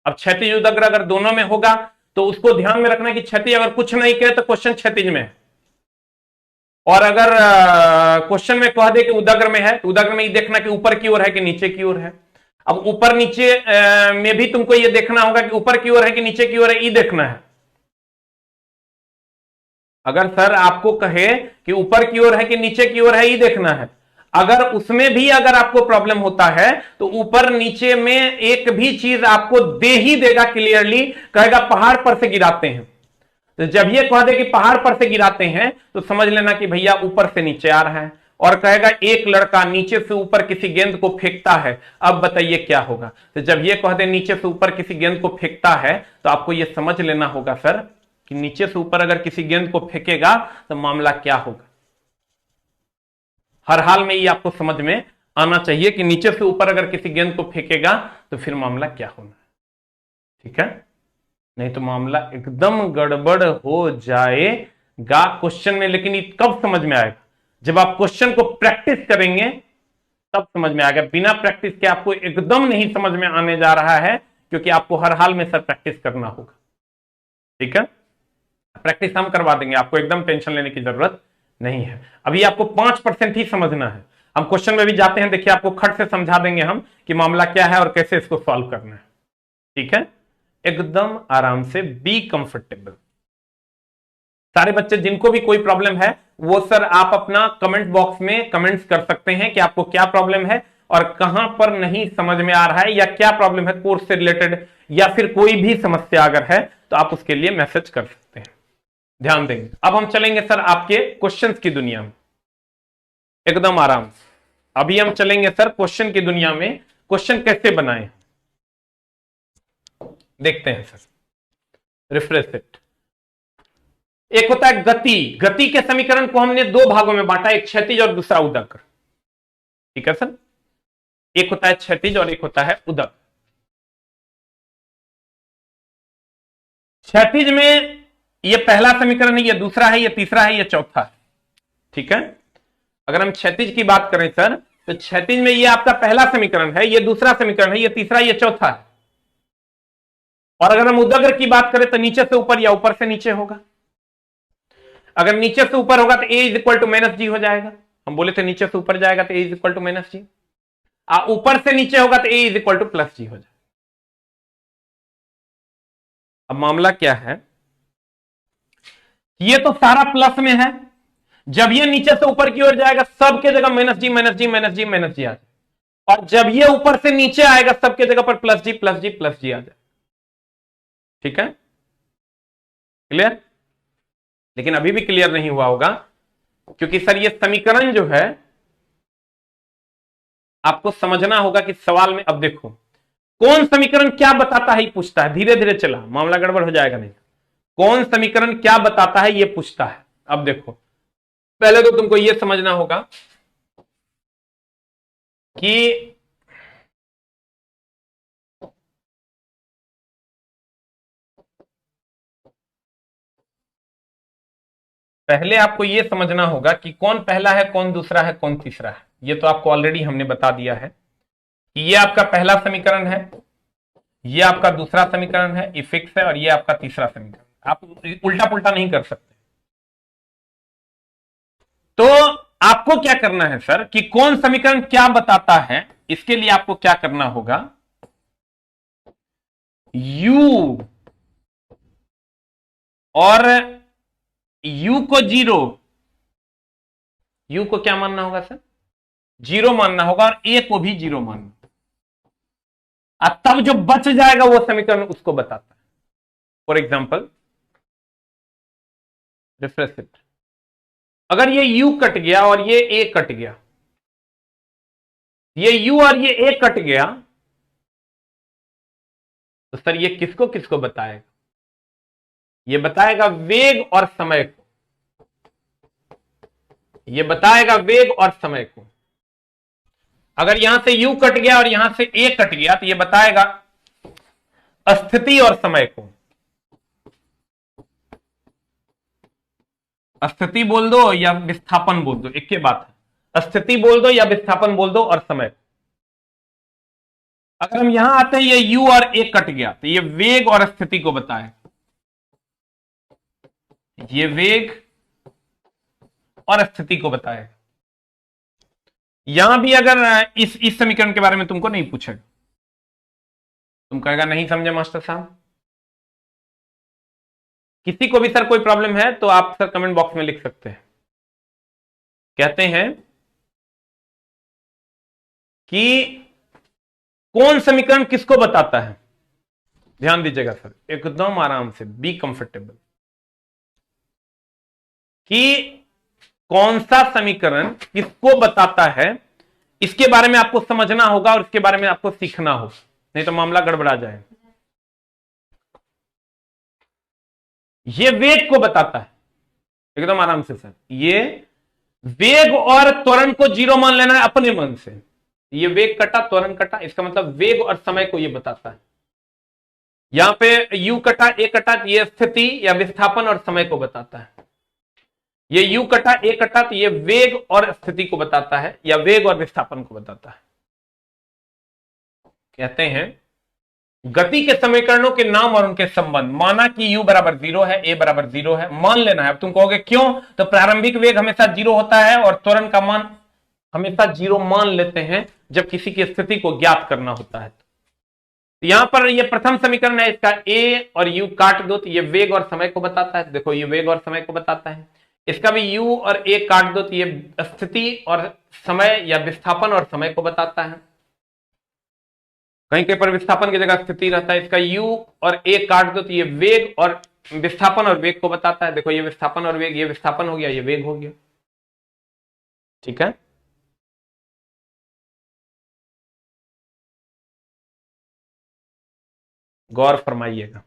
अब क्षैतिज उदग्र अगर दोनों में होगा तो उसको ध्यान में रखना कि क्षैतिज अगर कुछ नहीं कहे तो क्वेश्चन क्षैतिज में है। और अगर क्वेश्चन में कह दे कि उदग्र में है तो उदग्र में ये देखना कि ऊपर की ओर है कि नीचे की ओर है। अब ऊपर नीचे में भी तुमको ये देखना होगा कि ऊपर की ओर है कि नीचे की ओर है, ये देखना है। अगर सर आपको कहे कि ऊपर की ओर है कि नीचे की ओर है, ये देखना है। अगर उसमें भी अगर आपको प्रॉब्लम होता है तो ऊपर नीचे में एक भी चीज आपको दे ही देगा क्लियरली, कहेगा पहाड़ पर से गिराते हैं। तो जब ये कह दे कि पहाड़ पर से गिराते हैं तो समझ लेना कि भैया ऊपर से नीचे आ रहा है। और कहेगा एक लड़का नीचे से ऊपर किसी गेंद को फेंकता है, अब बताइए क्या होगा? तो जब ये कह दे नीचे से ऊपर किसी गेंद को फेंकता है तो आपको ये समझ लेना होगा सर कि नीचे से ऊपर अगर किसी गेंद को फेंकेगा तो मामला क्या होगा। हर हाल में ये आपको समझ में आना चाहिए कि नीचे से ऊपर अगर किसी गेंद को फेंकेगा तो फिर मामला क्या होना है। ठीक है, नहीं तो मामला एकदम गड़बड़ हो जाएगा क्वेश्चन में। लेकिन ये कब समझ में आएगा? जब आप क्वेश्चन को प्रैक्टिस करेंगे तब समझ में आएगा। बिना प्रैक्टिस के आपको एकदम नहीं समझ में आने जा रहा है, क्योंकि आपको हर हाल में सर प्रैक्टिस करना होगा। ठीक है, प्रैक्टिस हम करवा देंगे, आपको एकदम टेंशन लेने की जरूरत नहीं है। अभी आपको 5% ही समझना है। हम क्वेश्चन में भी जाते हैं, देखिए आपको खट से समझा देंगे हम कि मामला क्या है और कैसे इसको सॉल्व करना है। ठीक है, एकदम आराम से, बी कंफर्टेबल। सारे बच्चे जिनको भी कोई प्रॉब्लम है वो सर आप अपना कमेंट बॉक्स में कमेंट्स कर सकते हैं कि आपको क्या प्रॉब्लम है और कहां पर नहीं समझ में आ रहा है, या क्या प्रॉब्लम है कोर्स से रिलेटेड, या फिर कोई भी समस्या अगर है तो आप उसके लिए मैसेज कर सकते हैं। ध्यान देंगे। अब हम चलेंगे सर आपके क्वेश्चंस की दुनिया में, एकदम आराम से। अभी हम चलेंगे सर क्वेश्चन की दुनिया में, क्वेश्चन कैसे बनाए देखते हैं सर। Refresh it. एक होता है गति। गति के समीकरण को हमने 2 भागों में बांटा, एक क्षैतिज और दूसरा उदग्र। ठीक है सर, एक होता है क्षैतिज और एक होता है उदग्र। क्षैतिज में ये पहला समीकरण है, ये दूसरा है, ये तीसरा है, ये चौथा है। ठीक है, अगर हम क्षैतिज की बात करें सर तो क्षैतिज में ये आपका पहला समीकरण है, ये दूसरा समीकरण है, ये तीसरा, ये चौथा है। और अगर हम उदग्र की बात करें तो नीचे से ऊपर या ऊपर से नीचे होगा। अगर नीचे से ऊपर होगा तो a is equal to minus g हो जाएगा। हम बोले थे नीचे से ऊपर जाएगा तो a is equal to minus g, ऊपर से नीचे होगा तो a is equal to plus g हो जाएगा। अब मामला क्या है, ये तो सारा प्लस में है, जब ये नीचे से ऊपर की ओर जाएगा सबके जगह माइनस जी माइनस जी माइनस जी माइनस जी आ जाए, और जब ये ऊपर से नीचे आएगा सबके जगह पर प्लस जी प्लस जी प्लस जी आ जाए। ठीक है, क्लियर? लेकिन अभी भी क्लियर नहीं हुआ होगा, क्योंकि सर ये समीकरण जो है आपको समझना होगा कि सवाल में, अब देखो कौन समीकरण क्या बताता है ये पूछता है, धीरे धीरे चला, मामला गड़बड़ हो जाएगा नहीं। कौन समीकरण क्या बताता है ये पूछता है। अब देखो, पहले तो तुमको ये समझना होगा कि पहले आपको यह समझना होगा कि कौन पहला है, कौन दूसरा है, कौन तीसरा है। ये तो आपको ऑलरेडी हमने बता दिया है कि ये आपका पहला समीकरण है, ये आपका दूसरा समीकरण है, ये फिक्स है, और ये आपका तीसरा समीकरण। आप उल्टा पुल्टा नहीं कर सकते। तो आपको क्या करना है सर कि कौन समीकरण क्या बताता है, इसके लिए आपको क्या करना होगा, u और u को जीरो, u को क्या मानना होगा सर, जीरो मानना होगा, और a को भी जीरो मानना, तब जो बच जाएगा वो समीकरण उसको बताता है। फॉर एग्जाम्पल रिफ्रेश इट, अगर ये u कट गया और ये a कट गया, ये u और ये a कट गया, तो सर ये किसको किसको बताएगा, ये बताएगा वेग और समय को, ये बताएगा वेग और समय को। अगर यहां से u कट गया और यहां से a कट गया, तो ये बताएगा स्थिति और समय को। स्थिति बोल दो या विस्थापन बोल दो, एक ही बात है। स्थिति बोल दो या विस्थापन बोल दो, और समय को। अगर हम यहां आते हैं, ये u और a कट गया, तो ये वेग और स्थिति को बताएगा, ये वेग और स्थिति को बताएगा। यहां भी अगर इस समीकरण के बारे में तुमको नहीं पूछेगा, तुम कहेगा नहीं समझे मास्टर साहब। किसी को भी सर कोई प्रॉब्लम है तो आप सर कमेंट बॉक्स में लिख सकते हैं। कहते हैं कि कौन समीकरण किसको बताता है, ध्यान दीजिएगा सर, एकदम आराम से, बी कंफर्टेबल, कि कौन सा समीकरण किसको बताता है, इसके बारे में आपको समझना होगा और इसके बारे में आपको सीखना होगा, नहीं तो मामला गड़बड़ा जाए। ये वेग को बताता है, एकदम आराम से सर, ये वेग और त्वरण को जीरो मान लेना है अपने मन से। ये वेग कटा, त्वरण कटा, इसका मतलब वेग और समय को ये बताता है। यहां पे u कटा, a कटा, ये स्थिति या विस्थापन और समय को बताता है। ये u कटा, a कटा, तो ये वेग और स्थिति को बताता है, या वेग और विस्थापन को बताता है। कहते हैं गति के समीकरणों के नाम और उनके संबंध। माना कि u बराबर 0 है, a बराबर 0 है, मान लेना है। अब तुम कहोगे क्यों, तो प्रारंभिक वेग हमेशा 0 होता है और त्वरण का मान हमेशा 0 मान लेते हैं जब किसी की स्थिति को ज्ञात करना होता है। तो यहां पर ये प्रथम समीकरण है, इसका a और u काट दो, तो ये वेग और समय को बताता है। देखो ये वेग और समय को बताता है। इसका भी u और a काट दो, तो ये स्थिति और समय या विस्थापन और समय को बताता है। कहीं कहीं पर विस्थापन की जगह स्थिति रहता है। इसका u और a काट दो, तो ये वेग और विस्थापन और वेग को बताता है। देखो ये विस्थापन और वेग, ये विस्थापन हो गया, ये वेग हो गया। ठीक है, गौर फरमाइएगा।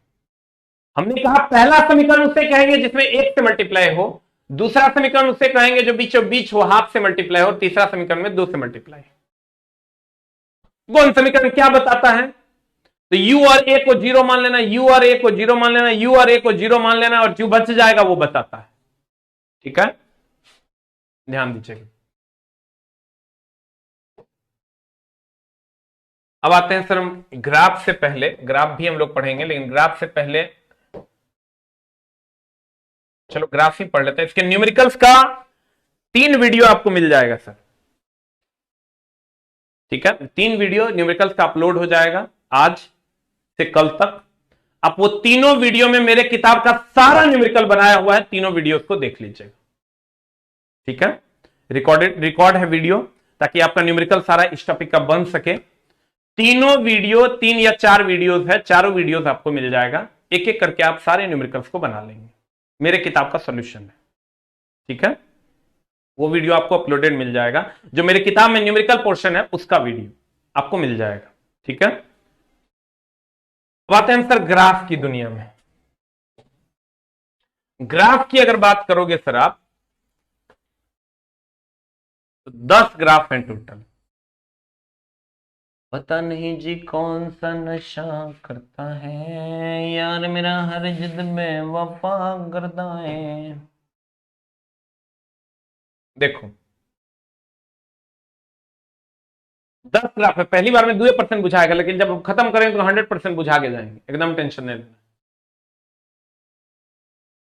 हमने कहा पहला समीकरण उसे कहेंगे जिसमें 1 से मल्टीप्लाई हो, दूसरा समीकरण उसे कहेंगे जो बीचों बीच हो, हाफ से मल्टीप्लाई हो, तीसरा समीकरण में 2 से मल्टीप्लाई। कौन समीकरण क्या बताता है, तो u और a को 0 मान लेना, u और a को 0 मान लेना, u और a को 0 मान लेना, और जो बच जाएगा वो बताता है। ठीक है, ध्यान दीजिएगा। अब आते हैं सर हम ग्राफ से पहले, ग्राफ भी हम लोग पढ़ेंगे, लेकिन ग्राफ से पहले चलो ग्राफ ही पढ़ लेते हैं। इसके न्यूमेरिकल्स का 3 वीडियो आपको मिल जाएगा सर। ठीक है, 3 वीडियो न्यूमेरिकल्स का अपलोड हो जाएगा आज से कल तक। आप वो तीनों वीडियो में मेरे किताब का सारा न्यूमेरिकल बनाया हुआ है, तीनों वीडियो को देख लीजिएगा। ठीक है, रिकॉर्ड है वीडियो, ताकि आपका न्यूमेरिकल सारा इस टॉपिक का बन सके। तीनों वीडियो, 3 या 4 वीडियोस है, चारों वीडियोस आपको मिल जाएगा। एक एक करके आप सारे न्यूमेरिकल्स को बना लेंगे, मेरे किताब का सॉल्यूशन है। ठीक है, वो वीडियो आपको अपलोडेड मिल जाएगा, जो मेरे किताब में न्यूमेरिकल पोर्शन है उसका वीडियो आपको मिल जाएगा। ठीक है, अब आते हैं सर ग्राफ की दुनिया में। ग्राफ की अगर बात करोगे सर आप, तो 10 ग्राफ हैं टोटल। पता नहीं जी कौन सा नशा करता है यार मेरा, हर जिद में वफा करता है। देखो 10 ग्राफ है, पहली बार में 2% बुझाएगा, लेकिन जब खत्म करेंगे तो 100% बुझा के जाएंगे, एकदम टेंशन नहीं लेना।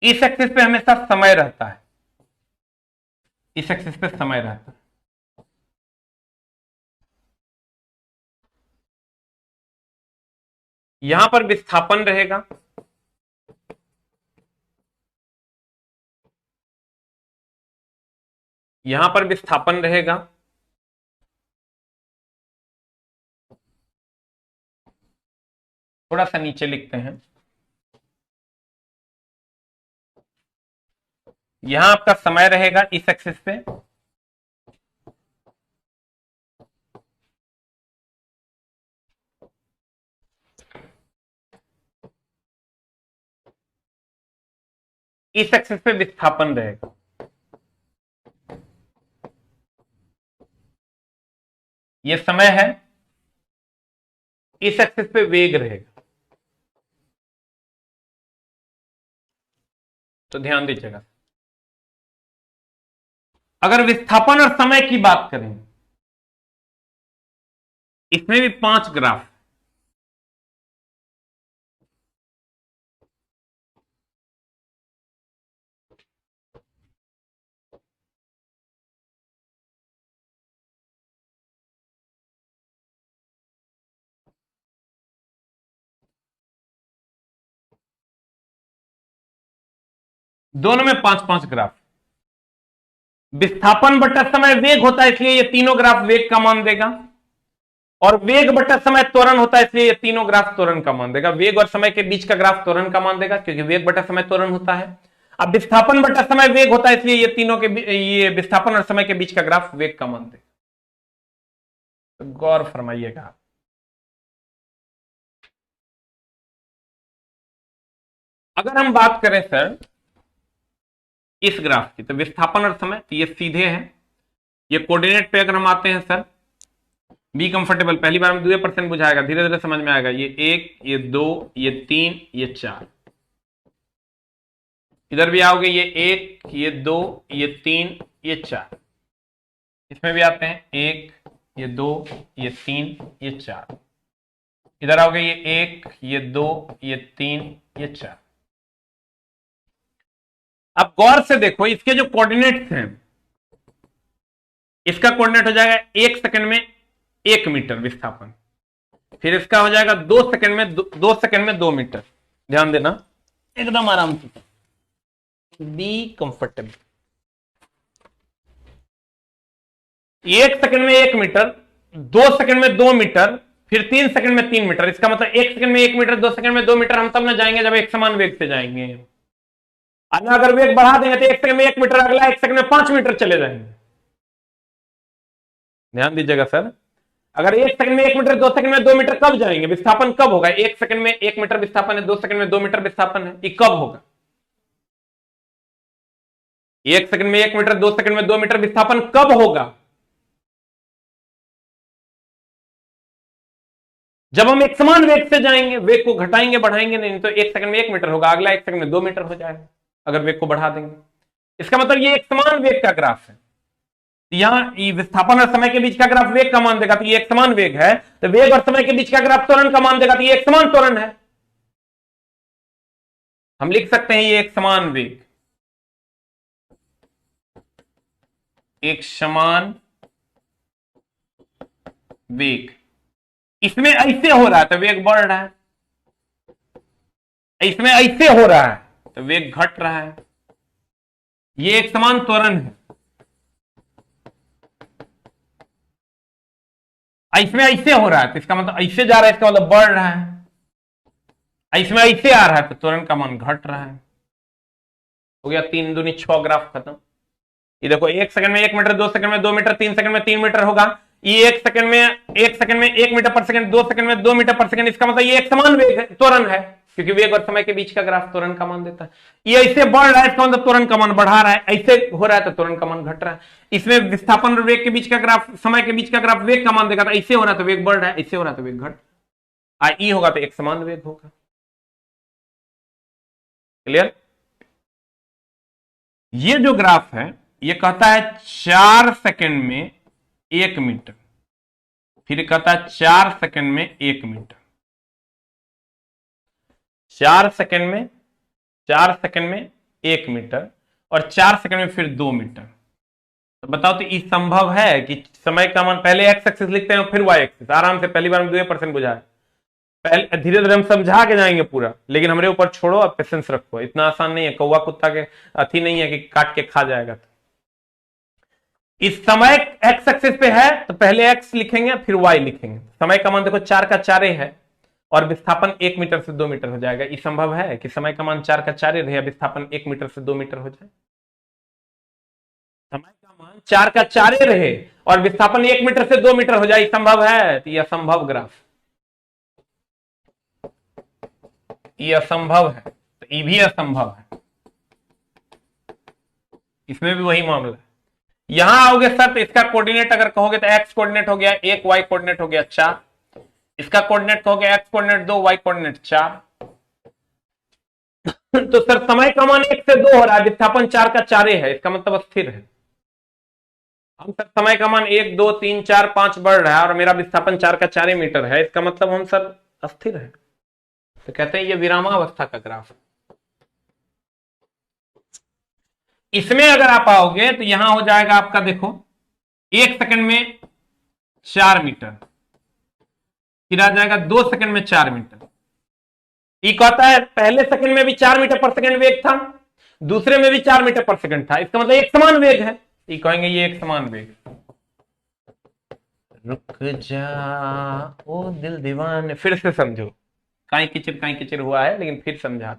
इस एक्सिस पे हमेशा समय रहता है, इस एक्सिस पे समय रहता है। यहां पर विस्थापन रहेगा, यहां पर विस्थापन रहेगा, थोड़ा सा नीचे लिखते हैं, यहां आपका समय रहेगा इस एक्सिस पे, इस एक्सिस पे विस्थापन रहेगा। ये समय है, इस एक्सिस पे वेग रहेगा। तो ध्यान दीजिएगा, अगर विस्थापन और समय की बात करें, इसमें भी 5 ग्राफ, दोनों में 5-5 ग्राफ। विस्थापन बटा समय वेग होता है, इसलिए ये तीनों ग्राफ वेग का मान देगा, और वेग बटा समय त्वरण होता है, इसलिए ये तीनों ग्राफ त्वरण का मान देगा। वेग और समय के बीच का ग्राफ त्वरण का मान देगा, क्योंकि वेग बटा समय त्वरण होता है। अब विस्थापन बटा समय वेग होता है, इसलिए ये तीनों के ये विस्थापन और समय के बीच का ग्राफ वेग का मान देगा। तो गौर फरमाइएगा, अगर हम बात करें सर इस ग्राफ की, तो विस्थापन और समय तो ये सीधे है, ये कोऑर्डिनेट पे अगर हम आते हैं सर, बी कंफर्टेबल, पहली बार में 2% बुझाएगा, धीरे धीरे समझ में आएगा। ये 1, ये 2, ये 3, ये 4, इधर भी आओगे, ये 1, ये 2, ये 3, ये 4, इसमें भी आते हैं 1, ये 2, ये 3, ये 4, इधर आओगे, ये 1, ये 2, ये 3, ये 4। अब गौर से देखो, इसके जो कोऑर्डिनेट्स हैं, इसका कोऑर्डिनेट हो जाएगा 1 सेकंड में 1 मीटर विस्थापन, फिर इसका हो जाएगा 2 सेकंड में 2 सेकंड में 2 मीटर। ध्यान देना, एकदम आराम से, बी कंफर्टेबल। 1 सेकंड में 1 मीटर, 2 सेकंड में 2 मीटर, फिर 3 सेकंड में 3 मीटर। इसका मतलब 1 सेकंड में 1 मीटर, 2 सेकंड में 2 मीटर हम सब ना जाएंगे जब एक समान वेग से जाएंगे। अगर वेग बढ़ा देंगे तो 1 सेकंड में 1 मीटर, अगला 1 सेकंड में 5 मीटर चले जाएंगे। ध्यान दीजिएगा सर, अगर 1 सेकंड में 1 मीटर, 2 सेकंड में 2 मीटर, कब जाएंगे? विस्थापन कब होगा? 1 सेकंड में 1 मीटर विस्थापन है, 2 सेकंड में 2 मीटर विस्थापन है, ये कब होगा? 1 सेकंड में 1 मीटर, 2 सेकंड में 2 मीटर विस्थापन कब होगा? जब हम एक समान वेग से जाएंगे, वेग को घटाएंगे बढ़ाएंगे नहीं, तो 1 सेकंड में 1 मीटर होगा, अगला 1 सेकंड में 2 मीटर हो जाएगा अगर वेग को बढ़ा देंगे। इसका मतलब ये एक समान वेग का ग्राफ है। यहां विस्थापन और समय के बीच का ग्राफ वेग का मान देगा, तो ये एक समान वेग है, तो वेग और समय के बीच का ग्राफ त्वरण का मान देगा, तो ये एक समान त्वरण है। हम लिख सकते हैं ये एक समान वेग, एक समान वेग। इसमें ऐसे हो रहा है तो वेग बढ़ रहा है, इसमें ऐसे हो रहा है तो वेग घट रहा है। ये एक समान त्वरण है, इसमें ऐसे हो रहा है तो इसका मतलब ऐसे जा रहा है, इसका मतलब बढ़ रहा है। इसमें ऐसे आ रहा है तो त्वरण का मान घट रहा है। हो गया 3 दूनी 6 ग्राफ खत्म। ये देखो 1 सेकंड में 1 मीटर, 2 सेकंड में 2 मीटर, 3 सेकंड में 3 मीटर होगा। ये 1 सेकंड में 1 मीटर पर सेकंड, 2 सेकंड में 2 मीटर पर सेकंड। इसका मतलब ये एक समान वेग है, त्वरण है, क्योंकि वेग और समय के बीच का ग्राफ त्वरण का मान देता है। ये ऐसे बढ़ रहा है, इसका मतलब त्वरण का मान बढ़ा रहा है, ऐसे हो रहा है तो त्वरण का मान घट रहा है। इसमें विस्थापन और वेग के बीच का ग्राफ, समय के बीच का ग्राफ वेग का मान देगा, तो ऐसे हो रहा है तो वेग बढ़ रहा है, ऐसे हो रहा है तो वेग घट, ई होगा तो एक समान वेग होगा। क्लियर? ये जो ग्राफ है ये कहता है 4 सेकंड में 1 मीटर, फिर कहता है 4 सेकंड में 1 मीटर, 4 सेकंड में 1 मीटर, और 4 सेकंड में फिर 2 मीटर। तो बताओ तो ये संभव है कि समय का मान पहले एक्स एक्सिस लिखते हैं फिर वाई एक्सिस? आराम से, पहली बार में 2% बुझा है, पहले धीरे धीरे हम समझा के जाएंगे पूरा, लेकिन हमारे ऊपर छोड़ो और पेशेंस रखो, इतना आसान नहीं है, कौवा कुत्ता के अथी नहीं है कि काट के खा जाएगा। तो इस समय एक्स एक्सिस पे है तो पहले एक्स लिखेंगे फिर वाई लिखेंगे। समय का मान देखो 4 का 4 है और विस्थापन 1 मीटर से 2 मीटर हो जाएगा। ये संभव है कि समय का मान 4 का 4 रहे, विस्थापन 1 मीटर से 2 मीटर हो जाए? समय का मान 4 का 4 रहे और विस्थापन 1 मीटर से 2 मीटर हो जाए, संभव है? तो यह असंभव ग्राफ, ये असंभव है, तो ये भी असंभव है। इसमें भी वही मामला है। यहां आओगे सर तो इसका कोऑर्डिनेट अगर कहोगे तो एक्स कोऑर्डिनेट हो गया 1, वाई कोऑर्डिनेट हो गया 4, इसका कोऑर्डिनेट कहोगे एक्स कोऑर्डिनेट 2, वाई कोऑर्डिनेट 4। तो सर समय का मान 1 से 2 हो रहा है, विस्थापन 4 का 4 है, इसका मतलब स्थिर है। हम सर समय का मान 1, 2, 3, 4, 5 बढ़ रहा है और मेरा विस्थापन 4 का 4 मीटर है, इसका मतलब हम सर अस्थिर है। तो कहते हैं ये विरामावस्था का ग्राफ है। इसमें अगर आप आओगे तो यहां हो जाएगा आपका, देखो 1 सेकंड में 4 मीटर, फिर आ जाएगा 2 सेकंड में 4 मीटर। ये कहता है पहले सेकंड में भी 4 मीटर पर सेकंड वेग था, दूसरे में भी 4 मीटर पर सेकंड था, इसका मतलब एक समान वेग है। ये कहेंगे ये एक समान वेग। रुक जा ओ दिल दीवाने, फिर से समझो, काई किचिर हुआ है लेकिन फिर समझा।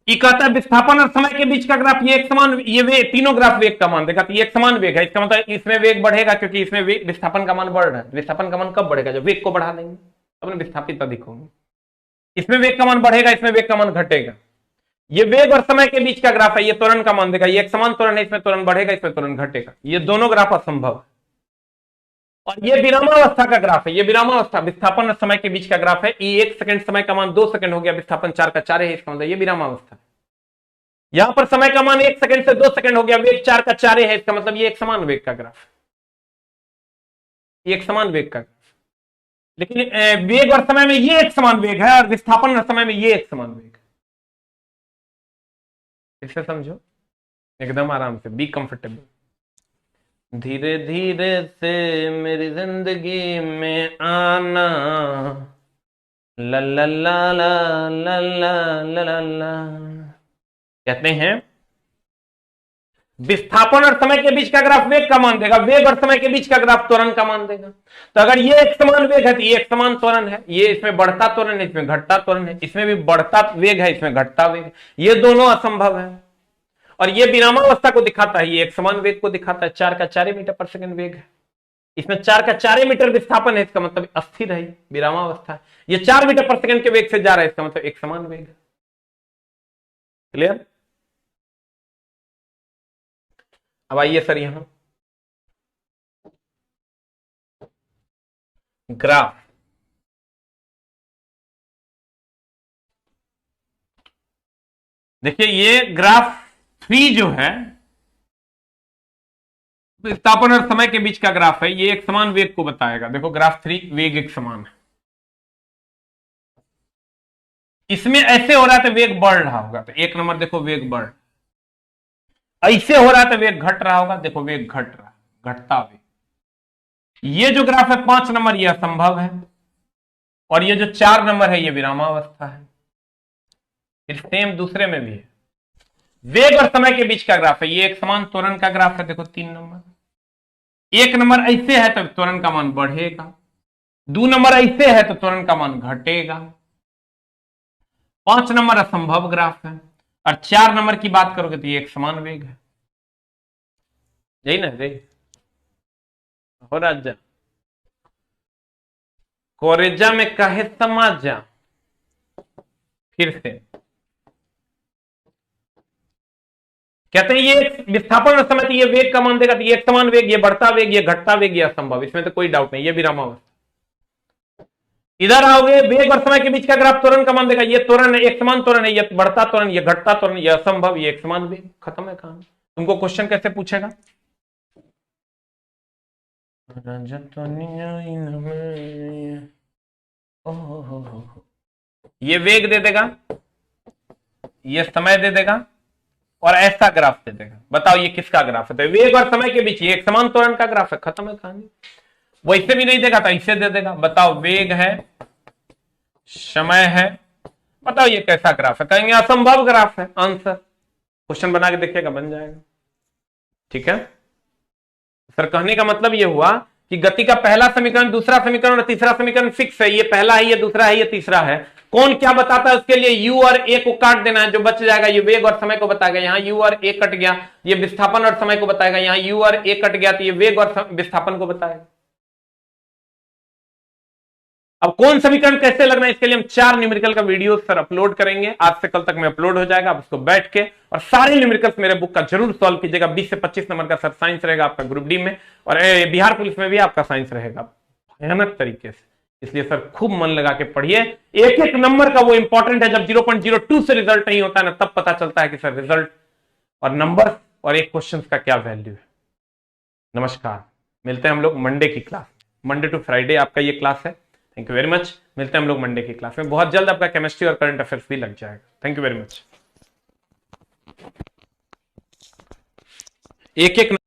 ये कहता है विस्थापन और समय के बीच का ग्राफ, ये एक समान, ये वेग, तीनों ग्राफ वेग का मान देखा तो ये एक समान वेग है, इसका मतलब इसमें वेग बढ़ेगा क्योंकि इसमें विस्थापन का मान बढ़ रहा है। विस्थापन का मान कब बढ़ेगा? जब वेग को बढ़ा देंगे, अपने विस्थापित अधिक होंगे। इसमें वेग का मान बढ़ेगा, इसमें वेग का मान घटेगा। ये वेग और समय के बीच का ग्राफ है, ये त्वरण का मान देखा, ये एक समान त्वरण है, इसमें त्वरण बढ़ेगा, इसमें त्वरण घटेगा। ये दोनों ग्राफ असंभव है। और ये विरामावस्था का ग्राफ है, ये विरामावस्था विस्थापन और समय के बीच का ग्राफ है। ये 1 सेकंड, समय का मान 2 सेकंड हो गया, विस्थापन 4 का 4 है, इसका मतलब ये विरामावस्था। यहां पर समय का मान 1 सेकंड से 2 सेकंड हो गया, वेग 4 का 4 है, इसका मतलब ये एक समान वेग का ग्राफ, ये एक समान वेग का ग्राफ। लेकिन वेग और समय में ये एक समान वेग है और विस्थापन और समय में ये एक समान वेग है। इसे समझो एकदम आराम से, बी कंफर्टेबल। धीरे धीरे से मेरी जिंदगी में आना, ला ला ला ला ला ला ला ला। कहते हैं विस्थापन और समय के बीच का ग्राफ वेग का मान देगा, वेग और समय के बीच का ग्राफ त्वरण का मान देगा। तो अगर ये एक समान वेग है तो ये एक समान त्वरण है, ये इसमें बढ़ता त्वरण है, इसमें घटता त्वरण है, इसमें भी बढ़ता वेग है, इसमें घटता वेग है, ये दोनों असंभव है। और ये विरामावस्था को दिखाता है, ये एक समान वेग को दिखाता है, 4 का 4 मीटर पर सेकंड वेग है, इसमें 4 का 4 मीटर विस्थापन है, इसका मतलब अस्थिर है, विरामावस्था है। ये 4 मीटर पर सेकंड के वेग से जा रहा है, इसका मतलब एक समान वेग है। क्लियर? अब आइए सर यहां ग्राफ, देखिए ये ग्राफ 3 जो है विस्थापन और समय के बीच का ग्राफ है, ये एक समान वेग को बताएगा। देखो ग्राफ 3 वेग एक समान है, इसमें ऐसे हो रहा है तो वेग बढ़ रहा होगा, तो 1 नंबर देखो वेग बढ़, ऐसे हो रहा है तो वेग घट रहा होगा, देखो वेग घट रहा है, घटता वेग। ये जो ग्राफ है 5 नंबर ये असंभव है, और ये जो 4 नंबर है ये विरामावस्था है। फिर सेम दूसरे में भी है, वेग और समय के बीच का ग्राफ है, ये एक समान त्वरण का ग्राफ है, देखो 3 नंबर। 1 नंबर ऐसे है तो त्वरण का मान बढ़ेगा, 2 नंबर ऐसे है तो त्वरण का मान घटेगा, 5 नंबर असंभव ग्राफ है, और 4 नंबर की बात करोगे तो ये एक समान वेग है। यही ना रे हो राजा, कोरेजा में कहे समाज जा। फिर से कहते हैं ये विस्थापन और समय, ये वेग का मान देगा तो ये एक समान वेग, ये बढ़ता वेग, ये घटता वेग, ये असंभव, इसमें तो कोई डाउट नहीं, ये विरामावस्था। इधर आओगे वेग और समय के बीच का ग्राफ त्वरण का मान देगा, ये त्वरण है, एक समान त्वरण है, ये बढ़ता त्वरण, ये घटता त्वरण, ये असंभव, ये एक समान वेग, खत्म है कहानी। तुमको क्वेश्चन कैसे पूछेगा? ये वेग दे देगा, ये समय दे देगा, और ऐसा ग्राफ दे देगा। बताओ ये किसका ग्राफ है? तो वेग और समय के बीच ये एक समान त्वरण का ग्राफ है, खत्म है कहानी। वो इससे भी नहीं देगा तो इससे दे देगा। बताओ वेग है, समय है, बताओ ये कैसा ग्राफ है? कहेंगे असंभव ग्राफ है। आंसर क्वेश्चन बना के देखिएगा, बन जाएगा। ठीक है सर, कहने का मतलब ये हुआ कि गति का पहला समीकरण, दूसरा समीकरण और तीसरा समीकरण फिक्स है। ये पहला है, ये दूसरा है, ये तीसरा है। कौन क्या बताता है उसके लिए u और a को काट देना है, जो बच जाएगा ये वेग और समय को बताएगा। यहाँ u और a कट गया, ये विस्थापन और समय को बताएगा। यहाँ u और a कट गया तो ये वेग और विस्थापन को बताएगा। अब कौन समीकरण कैसे लगना है, इसके लिए हम 4 न्यूमेरिकल का वीडियो सर अपलोड करेंगे। आज से कल तक में अपलोड हो जाएगा। आप उसको बैठ के और सारे न्यूमेरिकल्स मेरे बुक का जरूर सॉल्व कीजिएगा। 20 से 25 नंबर का सर साइंस रहेगा आपका ग्रुप डी में, और बिहार पुलिस में भी आपका साइंस रहेगा भयानक तरीके से। इसलिए सर खूब मन लगा के पढ़िए। एक एक नंबर का वो इंपॉर्टेंट है। जब 0.02 से रिजल्ट नहीं होता है ना, तब पता चलता है कि सर रिजल्ट और नंबर और एक क्वेश्चन का क्या वैल्यू है। नमस्कार, मिलते हैं हम लोग मंडे की क्लास। मंडे टू फ्राइडे आपका ये क्लास है। Thank you very much. मिलते हैं हम लोग मंडे की क्लास में। बहुत जल्द आपका केमिस्ट्री और करंट अफेयर्स भी लग जाएगा। Thank you very much. एक एक